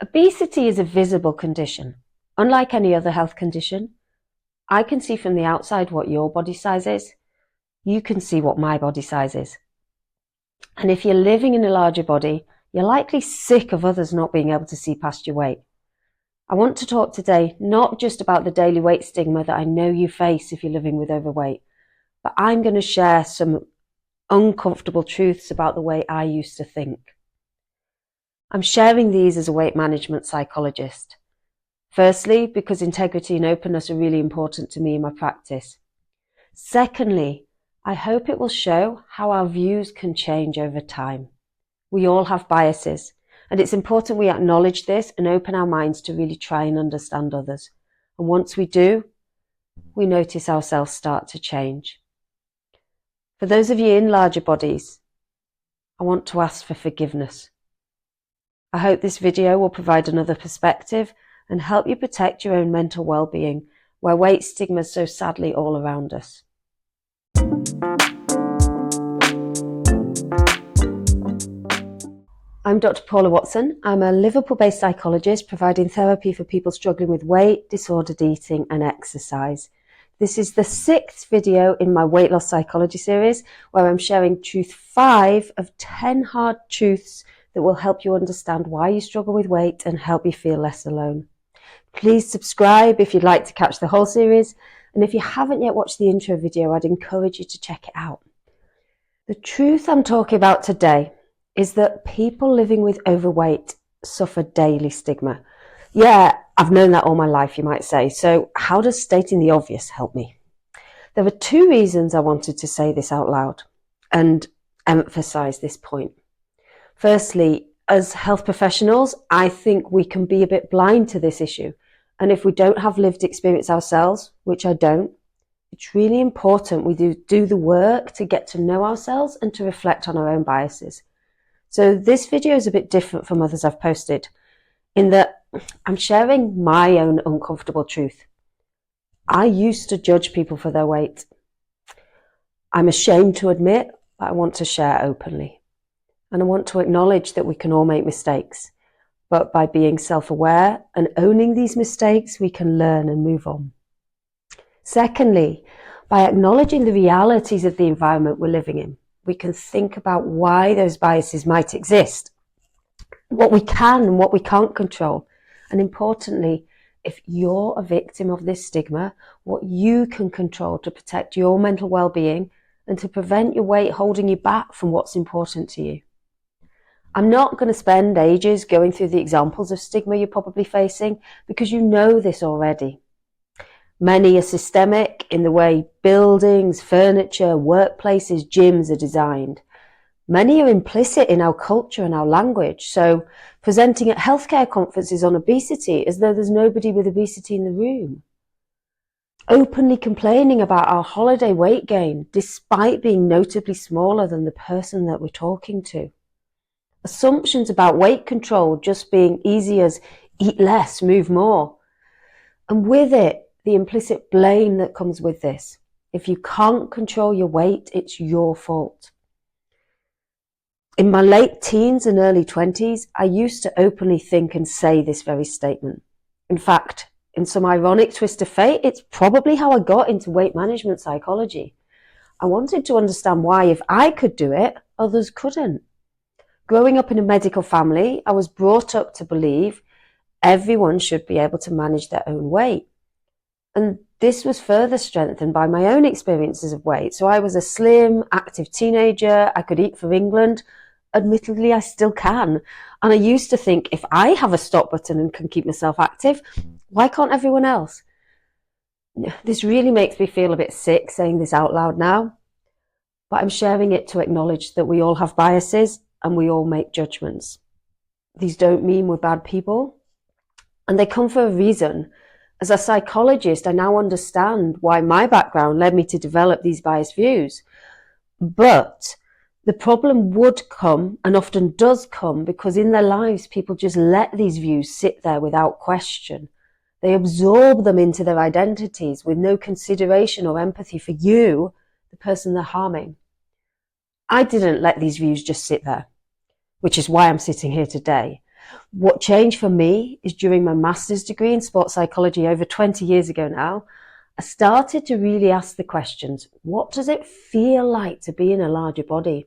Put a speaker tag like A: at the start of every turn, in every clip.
A: Obesity is a visible condition. Unlike any other health condition, I can see from the outside what your body size is. You can see what my body size is. And if you're living in a larger body, you're likely sick of others not being able to see past your weight. I want to talk today not just about the daily weight stigma that I know you face if you're living with overweight, but I'm going to share some uncomfortable truths about the way I used to think. I'm sharing these as a weight management psychologist. Firstly, because integrity and openness are really important to me in my practice. Secondly, I hope it will show how our views can change over time. We all have biases, and it's important we acknowledge this and open our minds to really try and understand others. And once we do, we notice ourselves start to change. For those of you in larger bodies, I want to ask for forgiveness. I hope this video will provide another perspective and help you protect your own mental well-being, where weight stigma is so sadly all around us. I'm Dr. Paula Watson. I'm a Liverpool-based psychologist providing therapy for people struggling with weight, disordered eating and exercise. This is the 6th video in my weight loss psychology series, where I'm sharing truth 5 of 10 hard truths that will help you understand why you struggle with weight and help you feel less alone. Please subscribe if you'd like to catch the whole series. And if you haven't yet watched the intro video, I'd encourage you to check it out. The truth I'm talking about today is that people living with overweight suffer daily stigma. Yeah, I've known that all my life, you might say. So how does stating the obvious help me? There were 2 reasons I wanted to say this out loud and emphasize this point. Firstly, as health professionals, I think we can be a bit blind to this issue. And if we don't have lived experience ourselves, which I don't, it's really important we do the work to get to know ourselves and to reflect on our own biases. So this video is a bit different from others I've posted in that I'm sharing my own uncomfortable truth. I used to judge people for their weight. I'm ashamed to admit, but I want to share openly. And I want to acknowledge that we can all make mistakes, but by being self-aware and owning these mistakes, we can learn and move on. Secondly, by acknowledging the realities of the environment we're living in, we can think about why those biases might exist, what we can and what we can't control. And importantly, if you're a victim of this stigma, what you can control to protect your mental well-being and to prevent your weight holding you back from what's important to you. I'm not going to spend ages going through the examples of stigma you're probably facing because you know this already. Many are systemic in the way buildings, furniture, workplaces, gyms are designed. Many are implicit in our culture and our language. So presenting at healthcare conferences on obesity as though there's nobody with obesity in the room. Openly complaining about our holiday weight gain despite being notably smaller than the person that we're talking to. Assumptions about weight control just being easy as eat less, move more. And with it, the implicit blame that comes with this. If you can't control your weight, it's your fault. In my late teens and early 20s, I used to openly think and say this very statement. In fact, in some ironic twist of fate, it's probably how I got into weight management psychology. I wanted to understand why, if I could do it, others couldn't. Growing up in a medical family, I was brought up to believe everyone should be able to manage their own weight. And this was further strengthened by my own experiences of weight. So I was a slim, active teenager. I could eat for England. Admittedly, I still can. And I used to think, if I have a stop button and can keep myself active, why can't everyone else? This really makes me feel a bit sick saying this out loud now. But I'm sharing it to acknowledge that we all have biases and we all make judgments. These don't mean we're bad people. And they come for a reason. As a psychologist, I now understand why my background led me to develop these biased views. But the problem would come, and often does come, because in their lives, people just let these views sit there without question. They absorb them into their identities with no consideration or empathy for you, the person they're harming. I didn't let these views just sit there, which is why I'm sitting here today. What changed for me is during my master's degree in sports psychology over 20 years ago now, I started to really ask the questions, what does it feel like to be in a larger body?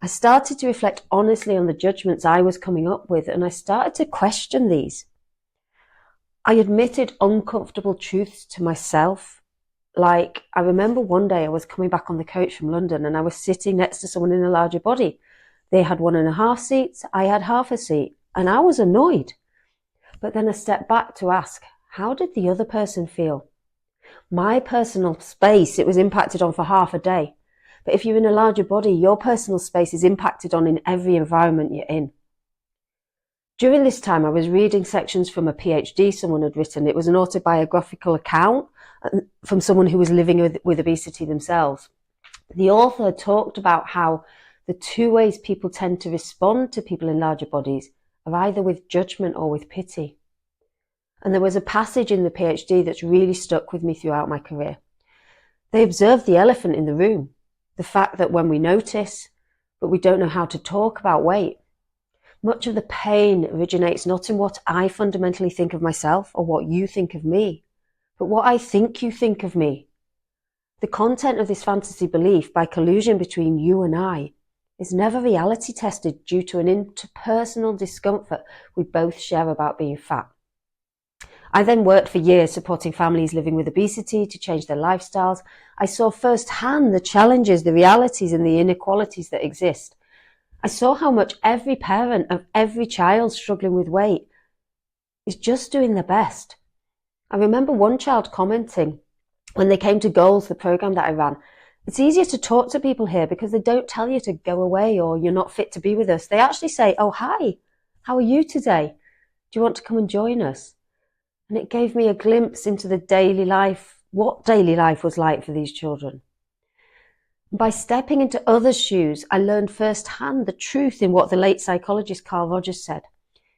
A: I started to reflect honestly on the judgments I was coming up with, and I started to question these. I admitted uncomfortable truths to myself. Like, I remember one day I was coming back on the coach from London and I was sitting next to someone in a larger body. They had 1.5 seats, I had half a seat, and I was annoyed. But then I stepped back to ask, how did the other person feel? My personal space, it was impacted on for half a day. But if you're in a larger body, your personal space is impacted on in every environment you're in. During this time, I was reading sections from a PhD someone had written. It was an autobiographical account from someone who was living with obesity themselves. The author talked about how the two ways people tend to respond to people in larger bodies are either with judgment or with pity. And there was a passage in the PhD that's really stuck with me throughout my career. They observed the elephant in the room, the fact that when we notice, but we don't know how to talk about weight. Much of the pain originates not in what I fundamentally think of myself or what you think of me, but what I think you think of me. The content of this fantasy belief, by collusion between you and I, is never reality tested due to an interpersonal discomfort we both share about being fat. I then worked for years supporting families living with obesity to change their lifestyles. I saw firsthand the challenges, the realities, and the inequalities that exist. I saw how much every parent of every child struggling with weight is just doing their best. I remember one child commenting when they came to Goals, the program that I ran, it's easier to talk to people here because they don't tell you to go away or you're not fit to be with us. They actually say, oh, hi, how are you today? Do you want to come and join us? And it gave me a glimpse into the daily life, what daily life was like for these children. By stepping into others' shoes, I learned firsthand the truth in what the late psychologist Carl Rogers said.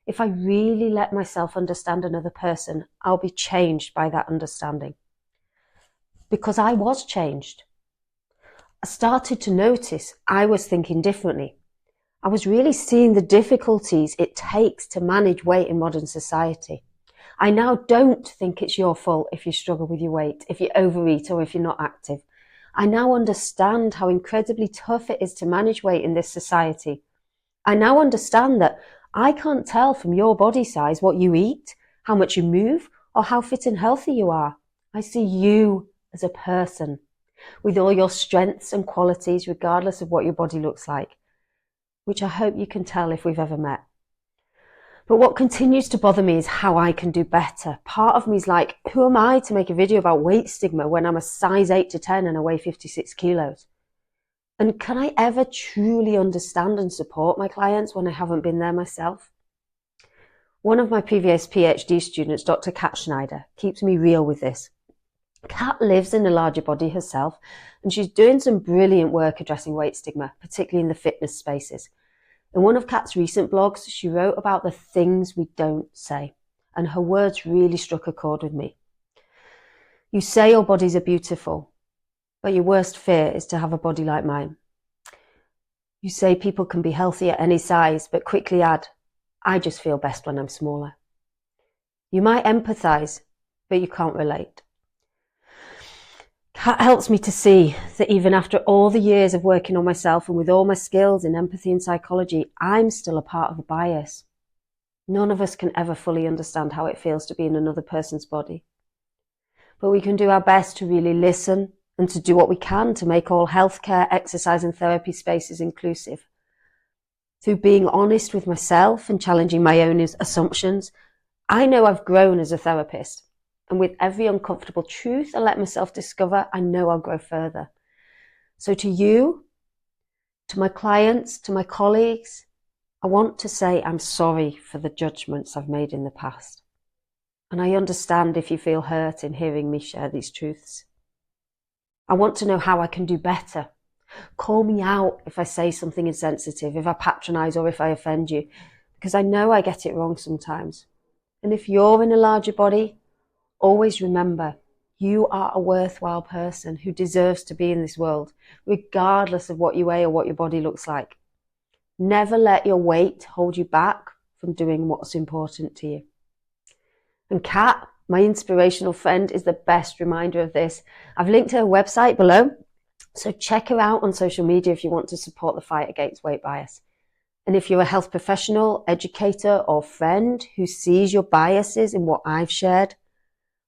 A: If I really let myself understand another person, I'll be changed by that understanding. Because I was changed. I started to notice I was thinking differently. I was really seeing the difficulties it takes to manage weight in modern society. I now don't think it's your fault if you struggle with your weight, if you overeat, or if you're not active. I now understand how incredibly tough it is to manage weight in this society. I now understand that I can't tell from your body size what you eat, how much you move, or how fit and healthy you are. I see you as a person with all your strengths and qualities, regardless of what your body looks like, which I hope you can tell if we've ever met. But what continues to bother me is how I can do better. Part of me is like, who am I to make a video about weight stigma when I'm a size 8 to 10 and I weigh 56 kilos? And can I ever truly understand and support my clients when I haven't been there myself? One of my previous PhD students, Dr. Kat Schneider, keeps me real with this. Kat lives in a larger body herself, and she's doing some brilliant work addressing weight stigma, particularly in the fitness spaces. In one of Kat's recent blogs, she wrote about the things we don't say, and her words really struck a chord with me. You say your bodies are beautiful, but your worst fear is to have a body like mine. You say people can be healthy at any size, but quickly add, I just feel best when I'm smaller. You might empathise, but you can't relate. Kat helps me to see that even after all the years of working on myself and with all my skills in empathy and psychology, I'm still a part of the bias. None of us can ever fully understand how it feels to be in another person's body. But we can do our best to really listen and to do what we can to make all healthcare, exercise and therapy spaces inclusive. Through being honest with myself and challenging my own assumptions, I know I've grown as a therapist. And with every uncomfortable truth I let myself discover, I know I'll grow further. So to you, to my clients, to my colleagues, I want to say I'm sorry for the judgments I've made in the past. And I understand if you feel hurt in hearing me share these truths. I want to know how I can do better. Call me out if I say something insensitive, if I patronise or if I offend you, because I know I get it wrong sometimes. And if you're in a larger body, always remember, you are a worthwhile person who deserves to be in this world, regardless of what you weigh or what your body looks like. Never let your weight hold you back from from doing what's important to you. And Kat, my inspirational friend, is the best reminder of this. I've linked her website below, so check her out on social media if you want to support the fight against weight bias. And if you're a health professional, educator, or friend who sees your biases in what I've shared,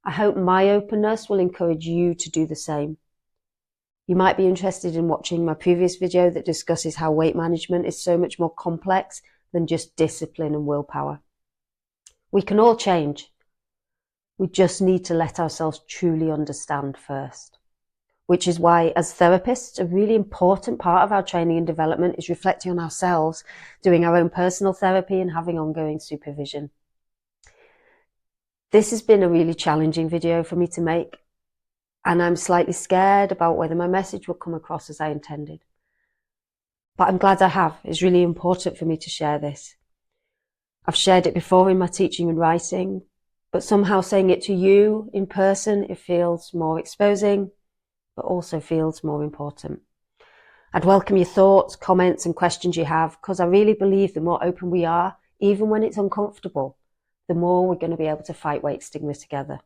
A: I hope my openness will encourage you to do the same. You might be interested in watching my previous video that discusses how weight management is so much more complex than just discipline and willpower. We can all change. We just need to let ourselves truly understand first. Which is why, as therapists, a really important part of our training and development is reflecting on ourselves, doing our own personal therapy, and having ongoing supervision. This has been a really challenging video for me to make, and I'm slightly scared about whether my message will come across as I intended. But I'm glad I have. It's really important for me to share this. I've shared it before in my teaching and writing, but somehow saying it to you in person, it feels more exposing, but also feels more important. I'd welcome your thoughts, comments, and questions you have, because I really believe the more open we are, even when it's uncomfortable, the more we're going to be able to fight weight stigma together.